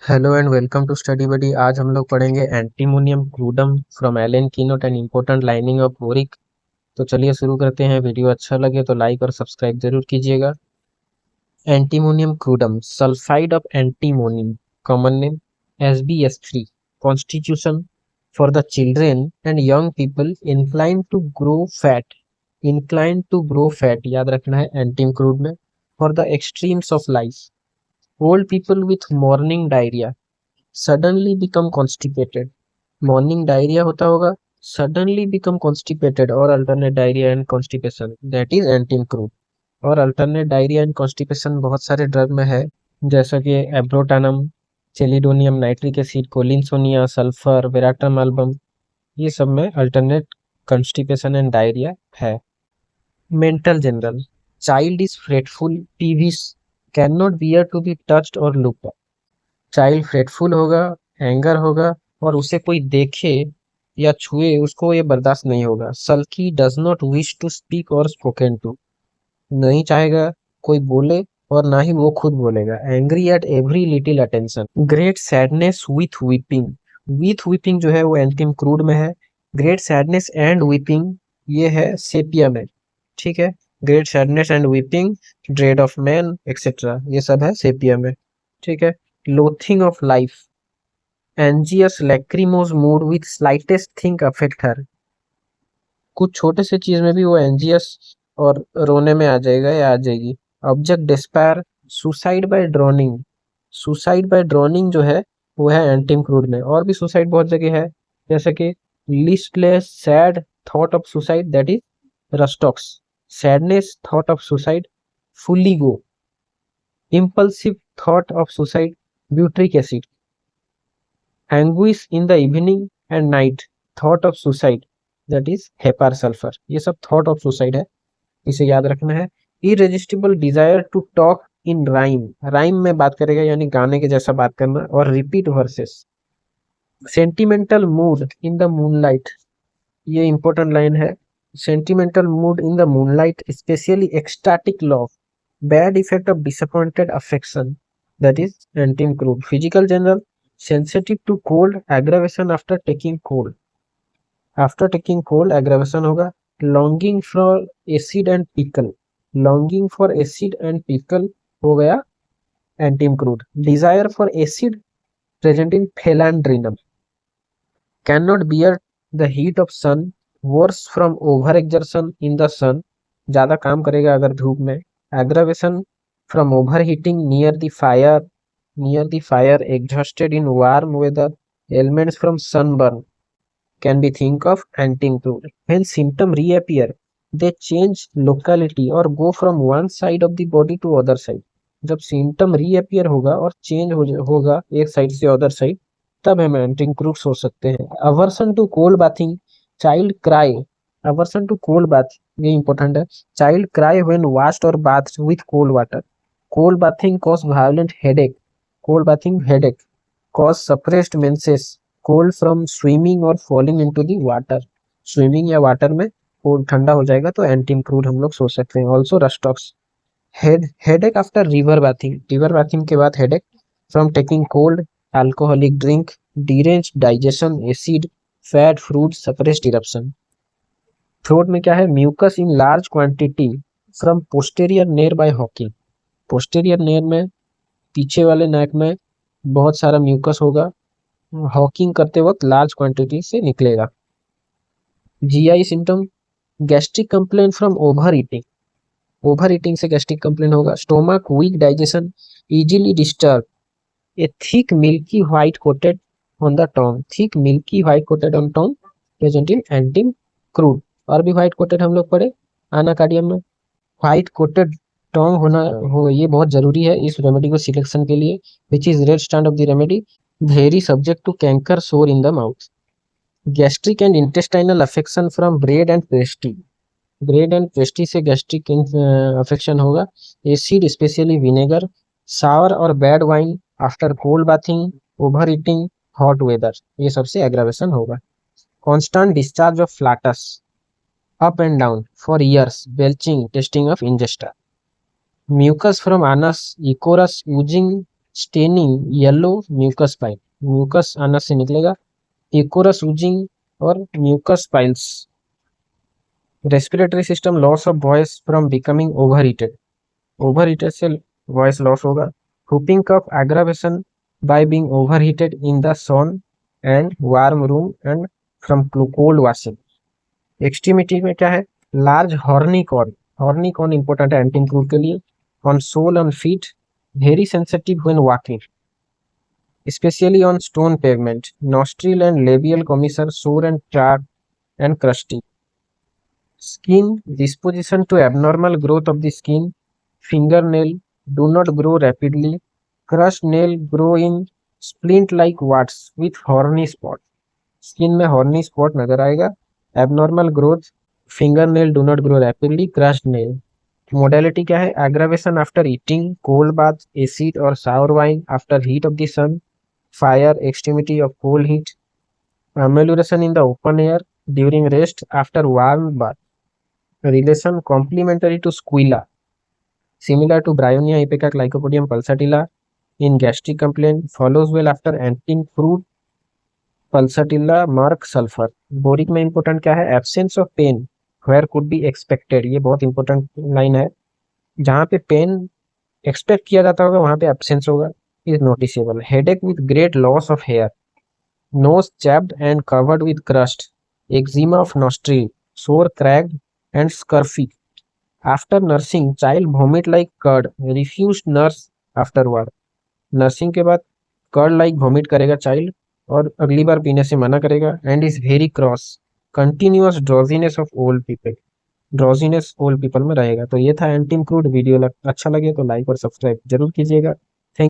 Hello and welcome to Study Buddy. आज हम लोग पढ़ेंगे antimonium crudum from Allen keynote and important lining of Boericke. तो चलिए शुरू करते हैं। वीडियो अच्छा लगे तो लाइक और सब्सक्राइब जरूर कीजिएगा। Antimonium crudum sulphide of antimonium, common name SbS3, constitution for the children and young people incline to grow fat याद रखना है एंटीम क्रूड में। For the extremes of life, old people with morning diarrhoea suddenly become constipated, morning diarrhoea होता होगा, suddenly become constipated और alternate diarrhea and constipation, that is एंटीम crud. और alternate diarrhea and constipation बहुत सारे drug में है, जैसा कि abrotanum, chelidonium nitric acid, collinsonia, sulphur, veratrum album, ये सब में अल्टरनेट कंस्टिपेशन एंड डायरिया है। Mental general, child is fretful, peevish, can not bear to be touched और लुक। चाइल्ड फ्रेटफुल होगा, एंगर होगा, और उसे कोई देखे या छुए उसको ये बर्दाश्त नहीं होगा। Sulky, does not wish to speak और स्पोकन टू, नहीं चाहेगा कोई बोले और ना ही वो खुद बोलेगा। Angry at every little attention. Great sadness with weeping जो है वो एंटीम क्रूड में है। ग्रेट सैडनेस एंड वीपिंग ये है सेपिया में, ठीक है। Great sadness and weeping, dread of man etcetera, ये सब है सेपिया में, ठीक है। Loathing of life, anxious lachrymose mood with slightest thing affect her, कुछ छोटे से चीज में भी वो एंजियस और रोने में आ जाएगा या आ जाएगी। ऑब्जेक्ट डिस्पायर, सुसाइड बाय ड्रोनिंग जो है वो है एंटीम क्रूड में। और भी सुसाइड बहुत जगह है, जैसे कि listless sad thought of suicide, that is rhus tox. Sadness thought of suicide, fuligo. Impulsive thought of suicide, butyric acid. Anguish in the evening and night, thought of suicide, that is hepar sulphur. ये सब thought of suicide है, इसे याद रखना है। Irresistible desire to talk in rhyme में बात करेगा, यानी गाने के जैसा बात करना। और repeat verses. Sentimental mood in the moonlight, ये इंपॉर्टेंट लाइन है। Sentimental mood in the moonlight, specially ecstatic love, bad effect of disappointed affection, that is antim crud. Physical general, sensitive to cold, aggravation after taking cold, aggravation होगा। Longing for acid and pickle, हो गया antim crud. Desire for acid present in phellandrinum. Can not bear the heat of sun, worse from over exertion in the sun, ज्यादा काम करेगा अगर धूप में। Aggravation from overheating near the fire exhausted in warm weather, ailments from sunburn can be think of anti-include. When symptom reappear, they change locality or go from one side of the body to other side. जब symptom reappear होगा और change होगा एक side से other side, तब हम anti-include सोच सकते हैं। Aversion to cold bathing, child cry, aversion to cold bath, ये इंपॉर्टेंट है। चाइल्ड क्राई व्हेन वॉश्ड और bath with cold water. Cold bathing cause violent headache, cause suppressed menses, cold from swimming और falling into the water, swimming या water में cold ठंडा हो जाएगा तो एंटीम क्रूड हम लोग सोच सकते हैं। Also rhus tox. Headache after river bathing के बाद headache, from taking cold, alcoholic drink, derange digestion, acid, fat, fruit, suppressed eruption. Throat में क्या है, mucus in large quantity from posterior nares by hawking, posterior nares में, पीछे वाले नेक में बहुत सारा म्यूकस होगा, हॉकिंग करते वक्त लार्ज क्वांटिटी से निकलेगा। GI symptom, gastric complaint from overeating से गैस्ट्रिक कंप्लेन होगा। Stomach weak, digestion easily disturb, a thick milky white coated on the tongue, present in antim crud. और भी व्हाइट कोटेड हम लोग पढ़े आनाकार्डियम में। व्हाइट कोटेड टंग होना ये बहुत जरूरी है इस रेमेडी को सिलेक्शन के लिए। Which is red stand of the remedy, very subject to canker sore in the mouth. Gastric and intestinal affection from bread and pastry से gastric affection होगा। Acid especially vinegar, sour और bad wine after cold bathing, overeating, hot weather, ये सबसे aggravation होगा। Constant discharge of flatus up and down for years, belching, tasting of ingesta, mucus from anus, ichorus, oozing, staining, yellow mucus pile, mucus आना से निकलेगा, ichorous oozing और mucus piles. Respiratory system, loss of voice from becoming overheated, overheated से voice loss होगा। whooping cough aggravation by being overheated in the sun and warm room and from cold washing। Extremity में क्या है, large horny corn, horny corn important है एंटी इंक्लूड के लिए। On sole on feet, very sensitive when walking, specially on stone pavement. Nostril and labial commissure sore and charred and crusty. Skin disposition to abnormal growth of the skin, fingernail do not grow rapidly, crushed nail grow in splint-like warts with horny spot। Skin में horny spot नजर आएगा। abnormal growth, fingernail do not grow rapidly, crushed nail। modality क्या है, aggravation after eating, cold bath, acid or sour wine, after heat of the sun, fire, extremity of cold heat, amelioration in the open air, during rest, after warm bath। Relation complementary to squilla, similar to Bryonia ipecac Lycopodium pulsatilla in gastric complaint, follows well after antin fruit pulsatilla mark sulfur। Boric में important क्या है, absence of pain where could be expected, ये बहुत important line है। जहाँ पे pen expect किया जाता होगा वहाँ पे एब्सेंस होगा, is noticeable. Headache with great loss of hair, nose chapped and covered with crust, eczema of nostril, sore cracked and scurfy। After nursing, child vomit like curd, refused nurse afterward। Nursing के बाद curd like vomit करेगा child और अगली बार पीने से मना करेगा। And is very cross, continuous drowsiness of old people, drowsiness old people में रहेगा। तो ये था एंटीम क्रूड वीडियो। अच्छा लगे तो लाइक और सब्सक्राइब जरूर कीजिएगा।